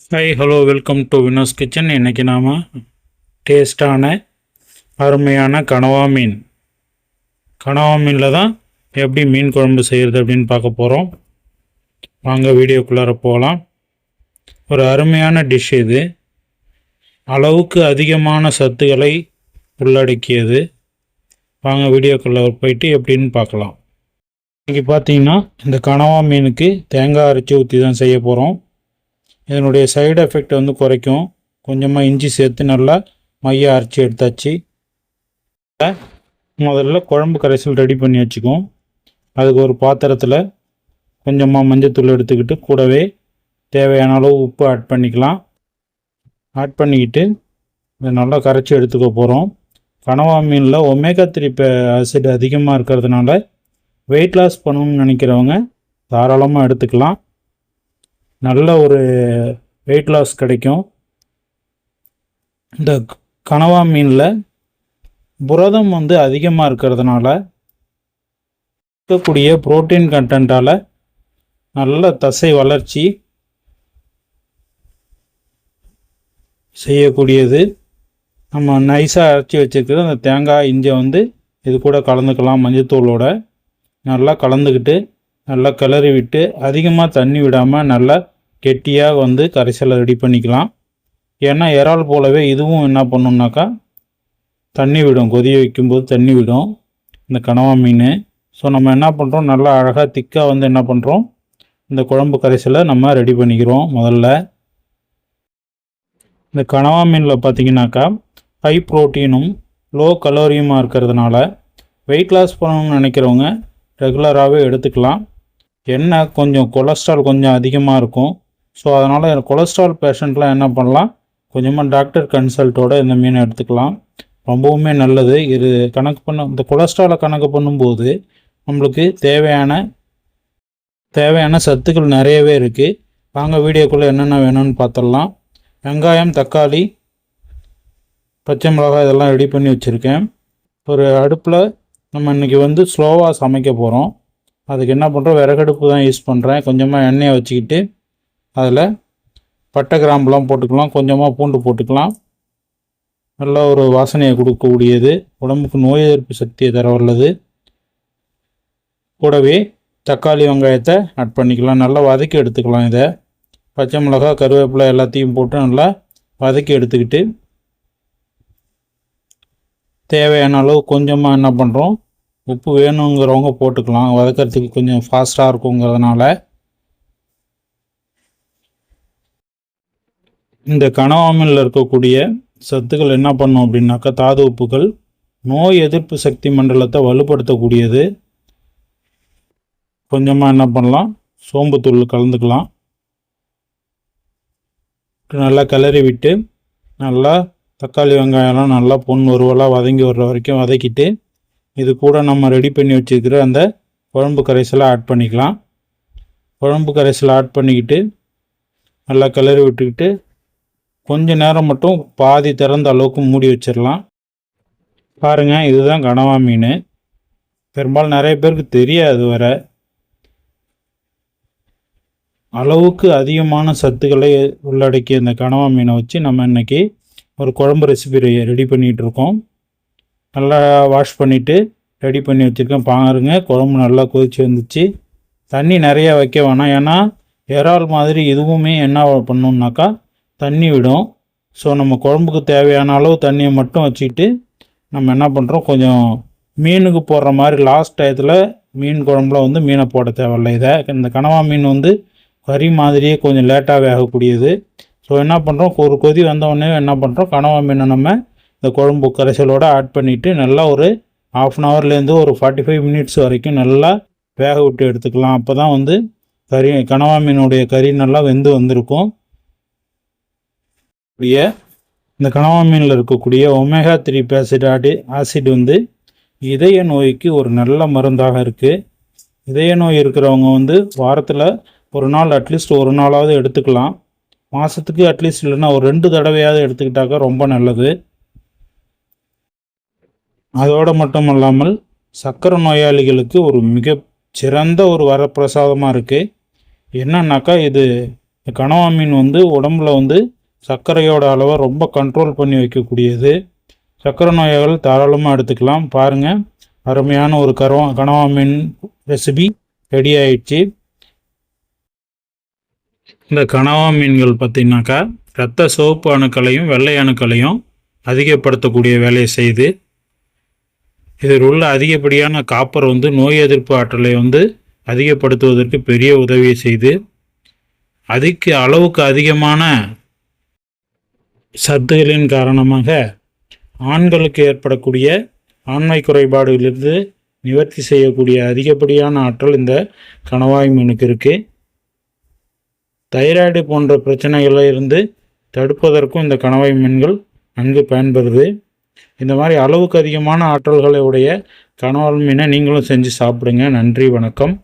Hi hello welcome to Vino's kitchen. இன்றைக்கி நாம் டேஸ்டான அருமையான கனவா மீனில் தான் எப்படி மீன் குழம்பு செய்கிறது அப்படின்னு பார்க்க போகிறோம். வாங்க வீடியோக்குள்ளார போகலாம். ஒரு அருமையான டிஷ் இது, அளவுக்கு அதிகமான சத்துக்களை உள்ளடக்கியது. வாங்க வீடியோக்குள்ளே போயிட்டு எப்படின்னு பார்க்கலாம். இன்றைக்கி பார்த்தீங்கன்னா இந்த கனவா மீனுக்கு தேங்காய் அரைச்சி ஊற்றி தான் செய்ய போகிறோம். இதனுடைய சைடு எஃபெக்ட் குறைக்கும். கொஞ்சமாக இஞ்சி சேர்த்து நல்லா மைய அரைச்சி எடுத்தாச்சு. முதல்ல குழம்பு கரைசல் ரெடி பண்ணி வச்சுக்குவோம். அதுக்கு ஒரு பாத்திரத்தில் கொஞ்சமாக மஞ்சத்தூள் எடுத்துக்கிட்டு கூடவே தேவையான அளவு உப்பு ஆட் பண்ணிக்கலாம். ஆட் பண்ணிக்கிட்டு இதை நல்லா கரைச்சி எடுத்துக்க போகிறோம். கனவா மீனில் ஒமேகா 3 ஆசிட் அதிகமாக இருக்கிறதுனால வெயிட் லாஸ் பண்ணணும்னு நினைக்கிறவங்க தாராளமாக எடுத்துக்கலாம். நல்ல ஒரு வெயிட் லாஸ் கிடைக்கும். இந்த கனவா மீனில் புரதம் அதிகமாக இருக்கிறதுனால இருக்கக்கூடிய புரோட்டீன் கண்டென்ட்டால் நல்ல தசை வளர்ச்சி செய்யக்கூடியது. நம்ம நைஸாக அரைச்சி வச்சுருக்கிற அந்த தேங்காய் இஞ்சை இது கூட கலந்துக்கலாம். மஞ்சத்தூளோட நல்லா கலந்துக்கிட்டு நல்லா கிளறி விட்டு அதிகமாக தண்ணி விடாமல் நல்லா கெட்டியாக கரைசலை ரெடி பண்ணிக்கலாம். ஏன்னா இறால் போலவே இதுவும் என்ன பண்ணணுன்னாக்கா தண்ணி விடும், கொதிய வைக்கும்போது தண்ணி விடும் இந்த கனவா மீன். ஸோ நம்ம என்ன பண்ணுறோம், நல்லா அழகாக திக்காக என்ன பண்ணுறோம், இந்த குழம்பு கரைசலை நம்ம ரெடி பண்ணிக்கிறோம். முதல்ல இந்த கனவா மீனில் பார்த்திங்கனாக்கா ஹை ப்ரோட்டீனும் லோ கலோரியுமாக இருக்கிறதுனால வெயிட் லாஸ் பண்ணணும்னு நினைக்கிறவங்க ரெகுலராகவே எடுத்துக்கலாம். எண்ணெய் கொஞ்சம் கொலஸ்ட்ரால் கொஞ்சம் அதிகமாக இருக்கும். ஸோ அதனால் கொலஸ்ட்ரால் பேஷண்ட்லாம் என்ன பண்ணலாம், கொஞ்சமாக டாக்டர் கன்சல்ட்டோட இந்த மீனை எடுத்துக்கலாம். ரொம்பவுமே நல்லது இது. இந்த கொலஸ்ட்ராலை கணக்கு பண்ணும்போது நம்மளுக்கு தேவையான சத்துக்கள் நிறையவே இருக்குது. வாங்க வீடியோக்குள்ளே என்னென்ன வேணும்னு பார்த்துடலாம். வெங்காயம், தக்காளி, பச்சை மிளகாய் இதெல்லாம் ரெடி பண்ணி வச்சுருக்கேன். ஒரு அடுப்பில் நம்ம இன்றைக்கி ஸ்லோவாக சமைக்க போகிறோம். அதுக்கு என்ன பண்ணுறோம், விறகடுப்பு தான் யூஸ் பண்ணுறேன். கொஞ்சமாக எண்ணெயை வச்சுக்கிட்டு அதில் பட்டை கிராம்புலாம் போட்டுக்கலாம், கொஞ்சமாக பூண்டு போட்டுக்கலாம். நல்லா ஒரு வாசனையை கொடுக்கக்கூடியது, உடம்புக்கு நோய் எதிர்ப்பு சக்தியை தர உள்ளது. கூடவே தக்காளி வெங்காயத்தை ஆட் பண்ணிக்கலாம், நல்லா வதக்கி எடுத்துக்கலாம். இதை பச்சை மிளகாய், கருவேப்பிலை எல்லாத்தையும் போட்டு நல்லா வதக்கி எடுத்துக்கிட்டு தேவையான அளவு கொஞ்சமாக என்ன பண்ணுறோம், உப்பு வேணுங்கிறவங்க போட்டுக்கலாம். வதக்கிறதுக்கு கொஞ்சம் ஃபாஸ்ட்டாக இருக்குங்கிறதுனால. இந்த கனவா மீனில் இருக்கக்கூடிய சத்துக்கள் என்ன பண்ணும் அப்படின்னாக்கா, தாது உப்புகள் நோய் எதிர்ப்பு சக்தி மண்டலத்தை வலுப்படுத்தக்கூடியது. கொஞ்சமாக என்ன பண்ணலாம், சோம்புத்தூள் கலந்துக்கலாம். நல்லா கிளறி விட்டு நல்லா தக்காளி வெங்காயம்லாம் நல்லா பொன் ஒருவலாக வதங்கி வர்ற வரைக்கும் வதக்கிட்டு இது கூட நம்ம ரெடி பண்ணி வச்சுருக்கிற அந்த குழம்பு கரைசலை ஆட் பண்ணிக்கலாம். குழம்பு கரைசலை ஆட் பண்ணிக்கிட்டு நல்லா கிளறி விட்டுக்கிட்டு கொஞ்சம் நேரம் மட்டும் பாதி திறந்த அளவுக்கு மூடி வச்சிடலாம். பாருங்கள், இதுதான் கனவா மீன். பெரும்பாலும் நிறைய பேருக்கு தெரியாது வர. அளவுக்கு அதிகமான சத்துக்களை உள்ளடக்கிய இந்த கனவா மீனை வச்சு நம்ம இன்றைக்கி ஒரு குழம்பு ரெசிபி ரெடி பண்ணிகிட்ருக்கோம். நல்லா வாஷ் பண்ணிவிட்டு ரெடி பண்ணி வச்சுருக்கேன். பாருங்கள், குழம்பு நல்லா கொதிச்சு வந்துச்சு. தண்ணி நிறையா வைக்க வேணாம், ஏன்னா இறால் மாதிரி இதுவுமே என்ன பண்ணணுன்னாக்கா தண்ணி விடும். ஸோ நம்ம குழம்புக்கு தேவையான அளவு தண்ணியை மட்டும் வச்சுக்கிட்டு நம்ம என்ன பண்ணுறோம், கொஞ்சம் மீனுக்கு போடுற மாதிரி லாஸ்ட் டயத்தில் மீன் குழம்புல மீனை போட தேவையில்லை. இந்த கனவா மீன் கறி மாதிரியே கொஞ்சம் லேட்டாக வேகக்கூடியது. ஸோ என்ன பண்ணுறோம், ஒரு கொதி வந்தவுடனே என்ன பண்ணுறோம், கனவா மீனை நம்ம இந்த குழம்பு கரைசலோடு ஆட் பண்ணிவிட்டு நல்லா ஒரு 1/2 ஹவர்லேருந்து ஒரு 45 மினிட்ஸ் வரைக்கும் நல்லா வேக விட்டு எடுத்துக்கலாம். அப்போ தான் கனவா மீனுடைய கறி நல்லா வெந்து வந்திருக்கும். இந்த கனவா மீனில் இருக்கக்கூடிய ஒமேகா 3 ஆசிட் இதய நோய்க்கு ஒரு நல்ல மருந்தாக இருக்குது. இதய நோய் இருக்கிறவங்க வாரத்தில் ஒரு நாள் அட்லீஸ்ட் ஒரு நாளாவது எடுத்துக்கலாம். மாதத்துக்கு அட்லீஸ்ட் இல்லைன்னா ஒரு 2 தடவையாவது எடுத்துக்கிட்டாக்கா ரொம்ப நல்லது. அதோடு மட்டும் இல்லாமல் சர்க்கரை நோயாளிகளுக்கு ஒரு மிக சிறந்த ஒரு வரப்பிரசாதமாக இருக்குது. என்னன்னாக்கா இது இந்த கனவா மீன் வந்து உடம்புல வந்து சர்க்கரையோட அளவை ரொம்ப கண்ட்ரோல் பண்ணி வைக்கக்கூடியது. சர்க்கரை நோயாளிகள் தாராளமாக எடுத்துக்கலாம். பாருங்கள், அருமையான ஒரு கனவா மீன் ரெசிபி ரெடி ஆயிடுச்சு. இந்த கனவா மீன்கள் பார்த்திங்கனாக்கா இரத்த சிவப்பு அணுக்களையும் வெள்ளை அணுக்களையும் அதிகப்படுத்தக்கூடிய வேலையை செய்து, இதில் உள்ள அதிகப்படியான காப்பர் வந்து நோய் எதிர்ப்பு ஆற்றலை வந்து அதிகப்படுத்துவதற்கு பெரிய உதவியை செய்து, அளவுக்கு அதிகமான சத்துகளின் காரணமாக ஆண்களுக்கு ஏற்படக்கூடிய ஆண்மை குறைபாடுகளிலிருந்து நிவர்த்தி செய்யக்கூடிய அதிகப்படியான ஆற்றல் இந்த கணவாய் மீனுக்கு இருக்குது. தைராய்டு போன்ற பிரச்சனைகளில் இருந்து தடுப்பதற்கும் இந்த கணவாய் மீன்கள் நன்கு பயன்படுது. இந்த மாதிரி அளவுக்கு அதிகமான ஆற்றல்களை உடைய கணவாய் மீனை நீங்களும் செஞ்சு சாப்பிடுங்க. நன்றி, வணக்கம்.